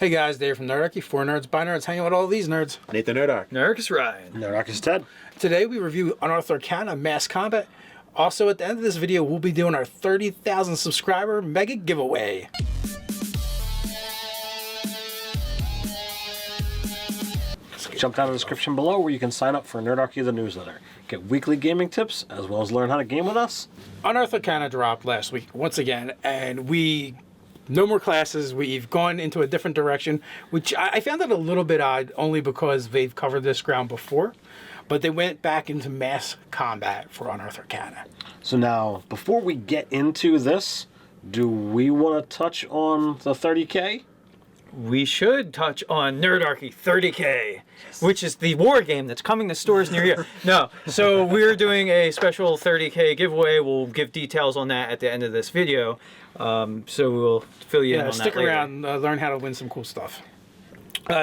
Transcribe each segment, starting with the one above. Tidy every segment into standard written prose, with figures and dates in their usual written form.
Hey guys, Dave from Nerdarchy, for nerds, by nerds, hanging out with all these nerds. Nathan Nerdarch. Nerdarchy Ryan. Nerdarchy Ted. Today we review Unearthed Arcana Mass Combat. Also, at the end of this video, we'll be doing our 30,000 subscriber mega giveaway. Jump down in the description below where you can sign up for Nerdarchy the newsletter. Get weekly gaming tips as well as learn how to game with us. Unearthed Arcana dropped last week once again, and no more classes. We've gone into a different direction, which I found that a little bit odd, only because they've covered this ground before. But they went back into mass combat for Unearthed Arcana. So now, before we get into this, do we want to touch on the 30K? We should touch on Nerdarchy 30K, which is the war game that's coming to stores near you. No, so we're doing a special 30K giveaway. We'll give details on that at the end of this video. So we'll fill you in on that stick later. around, learn how to win some cool stuff.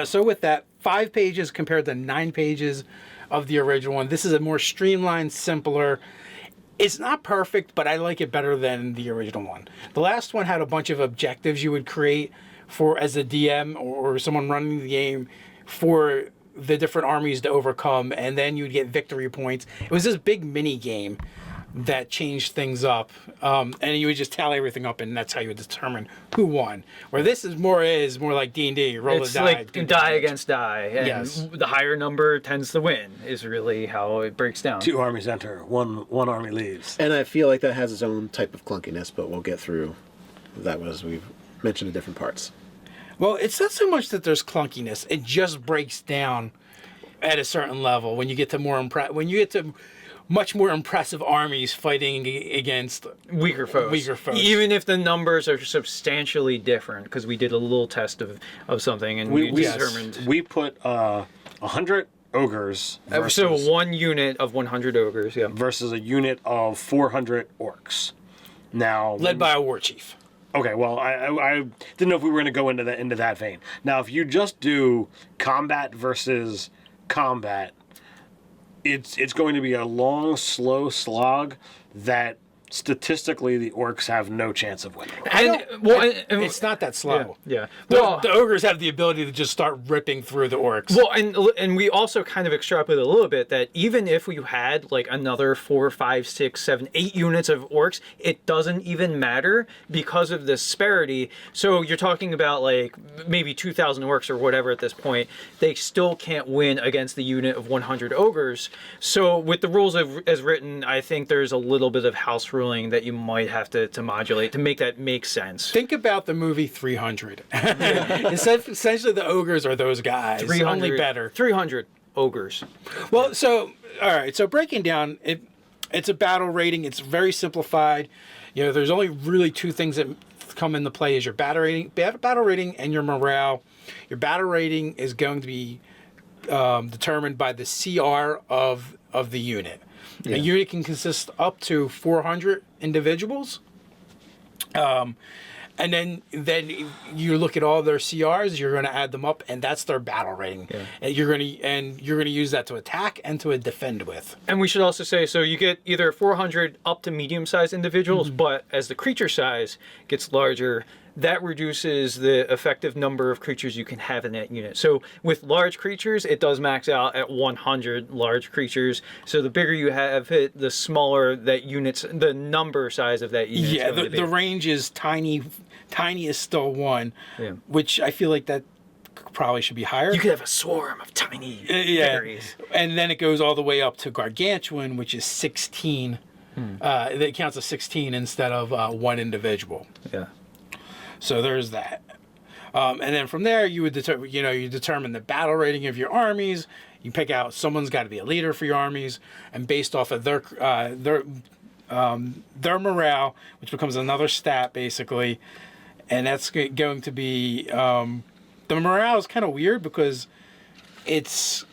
So with that, 5 pages compared to 9 pages of the original one. This is a more streamlined, simpler. It's not perfect, but I like it better than the original one. The last one had a bunch of objectives you would create for as a DM or someone running the game for the different armies to overcome, and then you'd get victory points. It was this big mini game that changed things up, and you would just tally everything up, and that's how you would determine who won. Where this is more like D&D. Roll It's a die. like die against die, and Yes. the higher number tends to win, is really how it breaks down. 2 armies enter, one army leaves. And I feel like that has its own type of clunkiness, but we'll get through that as we've mentioned in different parts. Well, it's not so much that there's clunkiness; it just breaks down at a certain level when you get to much more impressive armies fighting against Weaker foes. Even if the numbers are substantially different, because we did a little test of something, and we determined... We put 100 ogres versus, So 1 unit of 100 ogres, yeah. versus a unit of 400 orcs. Now, led by a war chief. okay, well, I didn't know if we were going to go into that vein. Now, if you just do combat versus combat, it's going to be a long, slow slog that statistically the orcs have no chance of winning. It's not that slow. Yeah. The ogres have the ability to just start ripping through the orcs. Well, and we also kind of extrapolate a little bit that even if we had like another 4, 5, 6, 7, 8 units of orcs, it doesn't even matter because of the disparity. So you're talking about like maybe 2,000 orcs or whatever at this point. They still can't win against the unit of 100 ogres. So with the rules as written, I think there's a little bit of house ruling that you might have to modulate to make that make sense. Think about the movie 300. Essentially, the ogres are those guys. 300, only better. 300 ogres. Well, so all right. So breaking down, it's a battle rating. It's very simplified. You know, there's only really 2 things that come into play: is your battle rating, and your morale. Your battle rating is going to be determined by the CR of the unit. Yeah. A unit can consist up to 400 individuals, and then you look at all their CRs. You're going to add them up, and that's their battle rating. Yeah. And you're going to use that to attack and to defend with. And we should also say, so you get either 400 up to medium-sized individuals, but as the creature size gets larger, that reduces the effective number of creatures you can have in that unit. So with large creatures, it does max out at 100 large creatures. So the bigger you have it, the smaller the number size of that unit. Yeah, the range is tiny. Tiny is still 1, which I feel like that probably should be higher. You could have a swarm of tiny fairies. And then it goes all the way up to gargantuan, which is 16. That counts as 16 instead of 1 individual. Yeah. So there's that, and then from there you would determine the battle rating of your armies. You pick out someone's got to be a leader for your armies, and based off of their morale, which becomes another stat basically, and that's going to be the morale is kind of weird because it's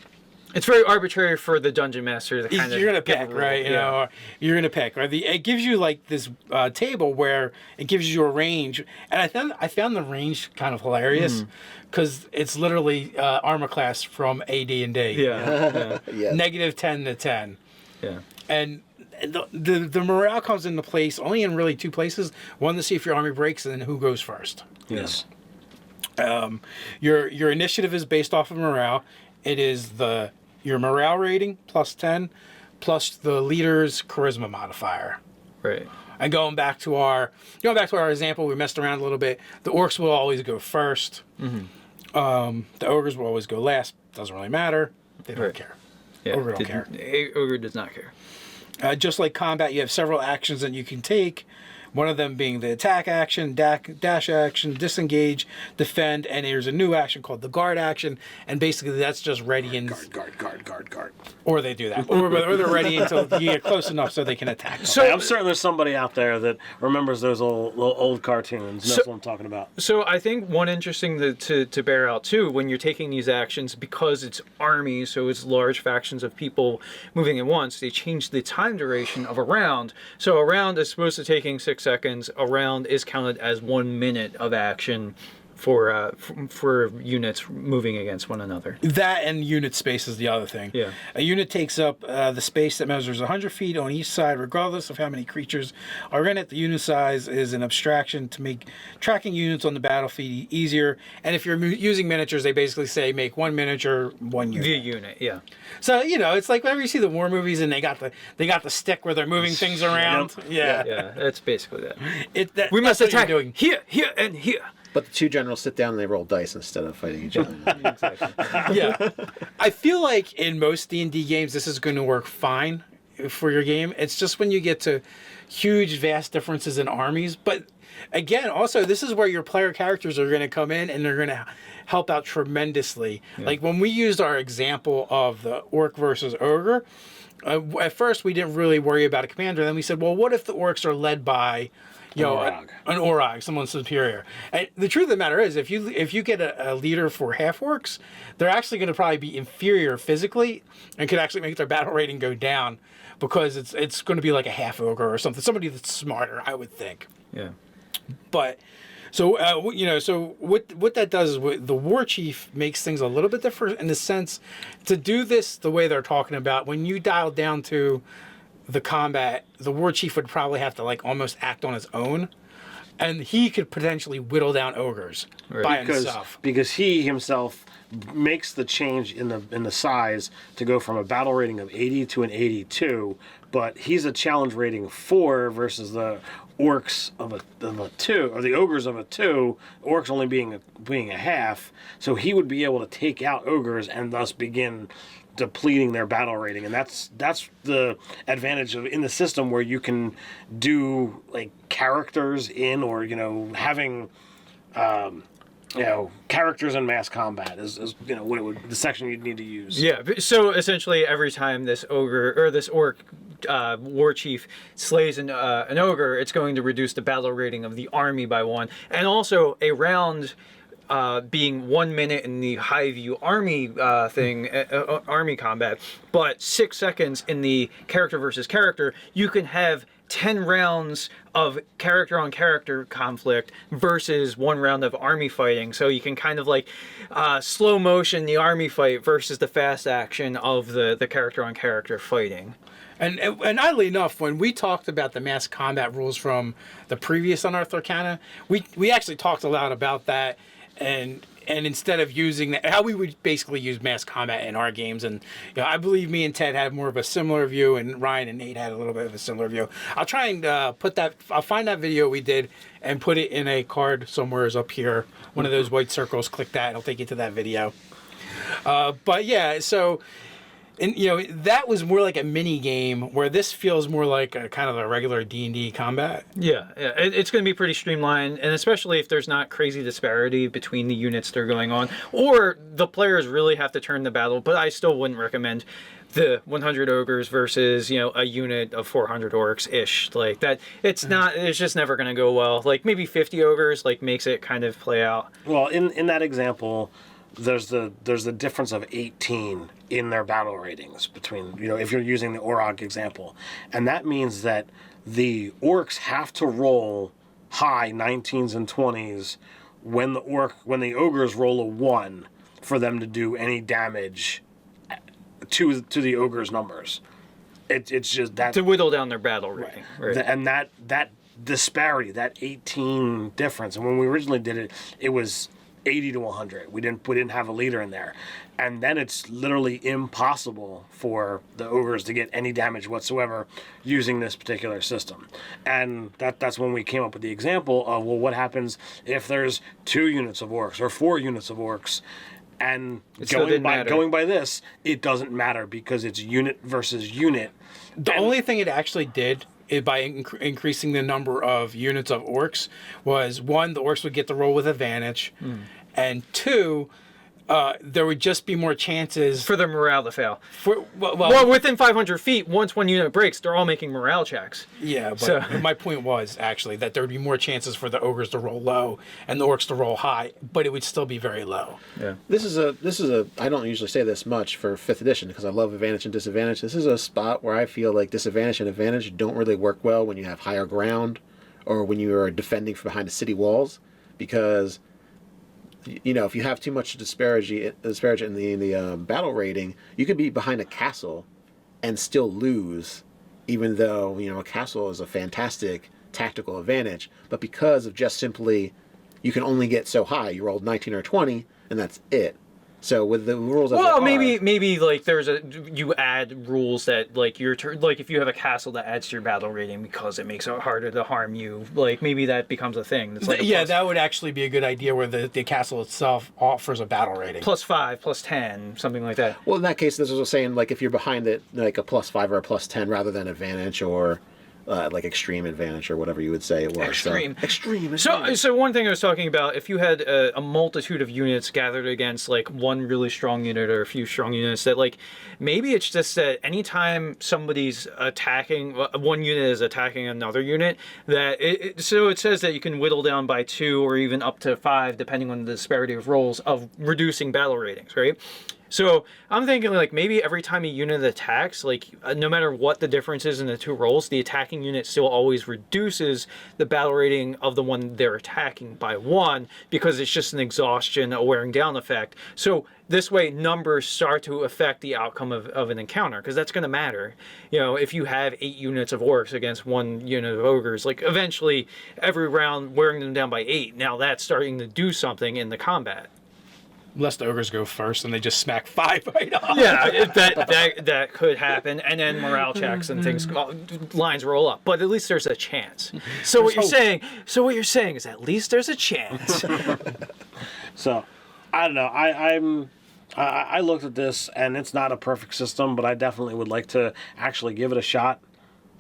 very arbitrary for the dungeon master to kind of... You're going to pick, right? You know, you're going to pick. Right? It gives you like this table where it gives you a range. And I found the range kind of hilarious because it's literally armor class from AD&D. Yeah. Yeah. -10 to 10. Yeah. And the morale comes into place only in really 2 places. One, to see if your army breaks, and then who goes first. Yes. Your initiative is based off of morale. It is your morale rating plus 10 plus the leader's charisma modifier. Right. And going back to our example, we messed around a little bit. The orcs will always go first. The ogres will always go last. Doesn't really matter. They don't care. Yeah. Ogre don't care. Ogre does not care. Just like combat, you have several actions that you can take. One of them being the attack action, dash action, disengage, defend, and there's a new action called the guard action, and basically that's just ready and Guard. or they do that, or they're ready until you get close enough so they can attack. So I'm certain there's somebody out there that remembers those old cartoons. Knows what I'm talking about. So I think one interesting to bear out too, when you're taking these actions, because it's armies, so it's large factions of people moving at once, they change the time duration of a round. So a round is supposed to taking 6 seconds. A round is counted as 1 minute of action for units moving against one another. That and unit space is the other thing. Yeah. A unit takes up the space that measures 100 feet on each side, regardless of how many creatures are in it. The unit size is an abstraction to make tracking units on the battlefield easier. And if you're using miniatures, they basically say make 1 miniature, 1 unit. The unit, yeah. So it's like whenever you see the war movies and they got the stick where they're moving things around. Yeah, that's basically that. We must that's what attack you're doing. here, and here. But the two generals sit down and they roll dice instead of fighting each other. Exactly. Yeah, I feel like in most D&D games this is going to work fine for your game. It's just when you get to huge, vast differences in armies. But again, also this is where your player characters are going to come in and they're going to help out tremendously. Yeah. Like when we used our example of the orc versus ogre, at first we didn't really worry about a commander. Then we said, well, what if the orcs are led by an Orog, someone superior? And the truth of the matter is, if you get a leader for half orcs, they're actually going to probably be inferior physically and could actually make their battle rating go down because it's going to be like a half ogre or something, somebody that's smarter, I would think. Yeah. But so so what that does is the war chief makes things a little bit different in the sense to do this the way they're talking about. When you dial down to the combat, the war chief would probably have to like almost act on his own, and he could potentially whittle down ogres by himself. Because he himself makes the change in the size to go from a battle rating of 80 to an 82, but he's a challenge rating 4 versus the orcs of a 2, or the ogres of a 2, orcs only being a half, so he would be able to take out ogres and thus begin depleting their battle rating. And that's the advantage of in the system where you can do like characters in, or having characters in mass combat is what the section you'd need to use. Yeah, so essentially every time this ogre or this orc war chief slays an ogre, it's going to reduce the battle rating of the army by 1, and also a round being 1 minute in the high view army army combat, but 6 seconds in the character versus character, you can have 10 rounds of character on character conflict versus 1 round of army fighting. So you can kind of like slow motion the army fight versus the fast action of the character on character fighting. And oddly enough, when we talked about the mass combat rules from the previous Unearthed Arcana, we actually talked a lot about that. And instead of using that, how we would basically use mass combat in our games, and I believe me and Ted had more of a similar view, and Ryan and Nate had a little bit of a similar view. I'll try and I'll find that video we did and put it in a card somewhere up here, one of those white circles. Click that, and it'll take you to that video. But yeah, so. And that was more like a mini game, where this feels more like a kind of a regular D&D combat. Yeah, it's going to be pretty streamlined, and especially if there's not crazy disparity between the units that are going on, or the players really have to turn the battle. But I still wouldn't recommend the 100 ogres versus a unit of 400 orcs ish like that. It's just never going to go well. Like maybe 50 ogres makes it kind of play out. Well, in that example, there's the difference of 18 in their battle ratings between, if you're using the Orog example. And that means that the orcs have to roll high 19s and 20s when the ogres roll a 1 for them to do any damage to the ogres' numbers. It's just that to whittle down their battle rating. Right. And that disparity, that 18 difference. And when we originally did it, it was 80 to 100. We didn't have a leader in there, and then it's literally impossible for the ogres to get any damage whatsoever using this particular system. And that's when we came up with the example of, well, what happens if there's 2 units of orcs or 4 units of orcs? And going by this, it doesn't matter because it's unit versus unit. The only thing it actually did by increasing the number of units of orcs was, 1, the orcs would get to roll with advantage, and 2, there would just be more chances for the morale to fail. Well, within 500 feet, once one unit breaks, they're all making morale checks. Yeah, but my point was actually that there would be more chances for the ogres to roll low and the orcs to roll high, but it would still be very low. Yeah. This is a I don't usually say this much for 5th edition because I love advantage and disadvantage. This is a spot where I feel like disadvantage and advantage don't really work well when you have higher ground or when you are defending from behind the city walls, because if you have too much disparage in the battle rating, you could be behind a castle and still lose, even though a castle is a fantastic tactical advantage. But because of just simply, you can only get so high. You rolled 19 or 20, and that's it. So with the rules, maybe like you add rules that like if you have a castle that adds to your battle rating because it makes it harder to harm you, like maybe that becomes a thing. That's like that would actually be a good idea where the castle itself offers a battle rating. +5, +10, something like that. Well, in that case, this was saying like if you're behind it, like a +5 or a +10 rather than advantage or like extreme advantage or whatever you would say it was. Extreme. Extreme. So one thing I was talking about, if you had a multitude of units gathered against like one really strong unit or a few strong units, that like maybe it's just that anytime somebody's attacking, one unit is attacking another unit, that it says that you can whittle down by 2 or even up to 5 depending on the disparity of rolls of reducing battle ratings, right? So I'm thinking like maybe every time a unit attacks, like no matter what the difference is in the 2 rolls, the attacking unit still always reduces the battle rating of the one they're attacking by 1 because it's just an exhaustion, a wearing down effect. So this way numbers start to affect the outcome of an encounter, because that's going to matter. If you have 8 units of orcs against 1 unit of ogres, like eventually every round wearing them down by 8, now that's starting to do something in the combat. Unless the ogres go first and they just smack 5 right off. Yeah, that could happen, and then morale checks and things, lines roll up. But at least there's a chance. So what you're saying is at least there's a chance. So, I don't know. I looked at this and it's not a perfect system, but I definitely would like to actually give it a shot.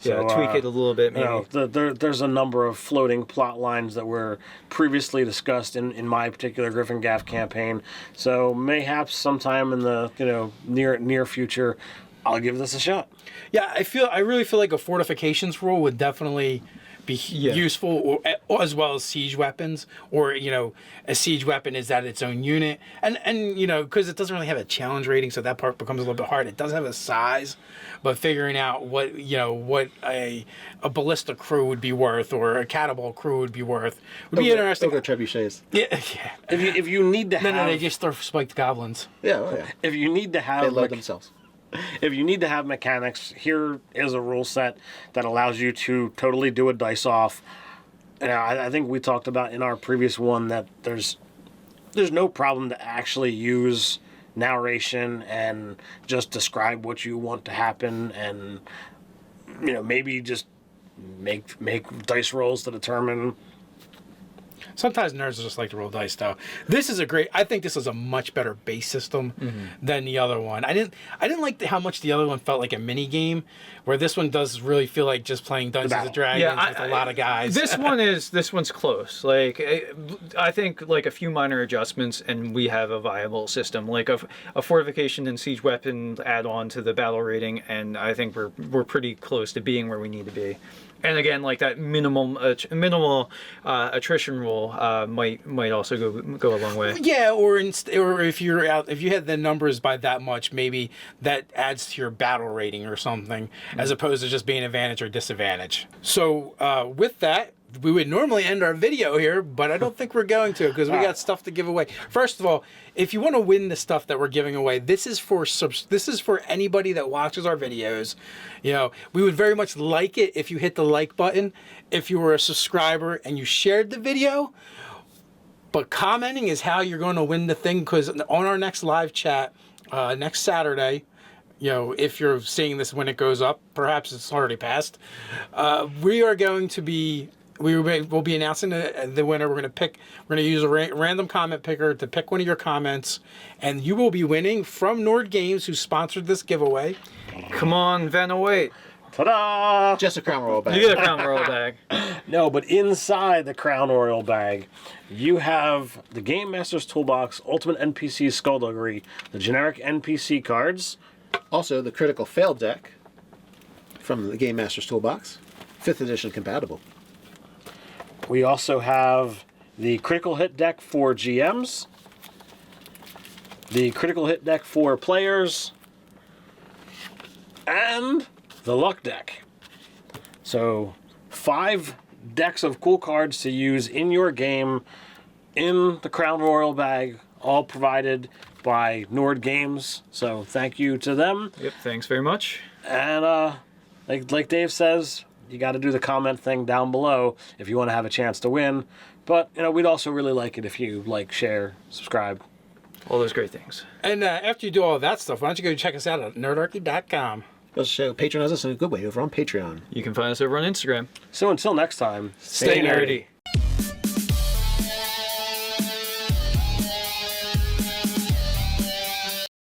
So, tweak it a little bit, maybe. There's a number of floating plot lines that were previously discussed in my particular Griffin Gaff campaign. So mayhaps sometime in the near future, I'll give this a shot. Yeah, I really feel like a fortifications rule would definitely be useful, or as well as siege weapons, or a siege weapon is at its own unit, and because it doesn't really have a challenge rating, so that part becomes a little bit hard. It does have a size, but figuring out what a ballista crew would be worth or a catapult crew would be worth would be interesting. Ogre trebuchets. Yeah. If you need to have no, they just throw spiked goblins. Yeah. If you need to have They load themselves. If you need to have mechanics, here is a rule set that allows you to totally do a dice off. And I think we talked about in our previous one that there's no problem to actually use narration and just describe what you want to happen, and maybe just make dice rolls to determine. Sometimes nerds just like to roll dice, though. I think this is a much better base system than the other one. I didn't like how much the other one felt like a mini game, where this one does really feel like just playing Dungeons and Dragons with a lot of guys. This one's close. Like I think like a few minor adjustments, and we have a viable system. Like a fortification and siege weapon add on to the battle rating, and I think we're pretty close to being where we need to be. And again, like that minimal attrition rule might also go a long way. Yeah, or if you had the numbers by that much, maybe that adds to your battle rating or something, as opposed to just being advantage or disadvantage. So with that, we would normally end our video here, but I don't think we're going to, because we got stuff to give away. First of all, if you want to win the stuff that we're giving away, this is for anybody that watches our videos. We would very much like it if you hit the like button, if you were a subscriber and you shared the video. But commenting is how you're going to win the thing, because on our next live chat, next Saturday, if you're seeing this when it goes up, perhaps it's already passed, we are going to be... We'll be announcing the winner. We're going to use a random comment picker to pick one of your comments, and you will be winning from Nord Games, who sponsored this giveaway. Come on, Vanna, wait. Ta-da! Just a Crown Royal bag. You get a Crown Royal bag. No, but inside the Crown Royal bag, you have the Game Master's Toolbox, Ultimate NPC Skullduggery, the generic NPC cards. Also, the Critical Fail deck from the Game Master's Toolbox, 5th edition compatible. We also have the Critical Hit deck for GMs, the Critical Hit deck for players, and the Luck deck. So 5 decks of cool cards to use in your game in the Crown Royal bag, all provided by Nord Games. So thank you to them. Yep, thanks very much. And like Dave says, you got to do the comment thing down below if you want to have a chance to win. But, we'd also really like it if you like, share, subscribe. All those great things. And after you do all of that stuff, why don't you go check us out at nerdarchy.com. Let's show patronize us in a good way over on Patreon. You can find us over on Instagram. So until next time, Stay nerdy.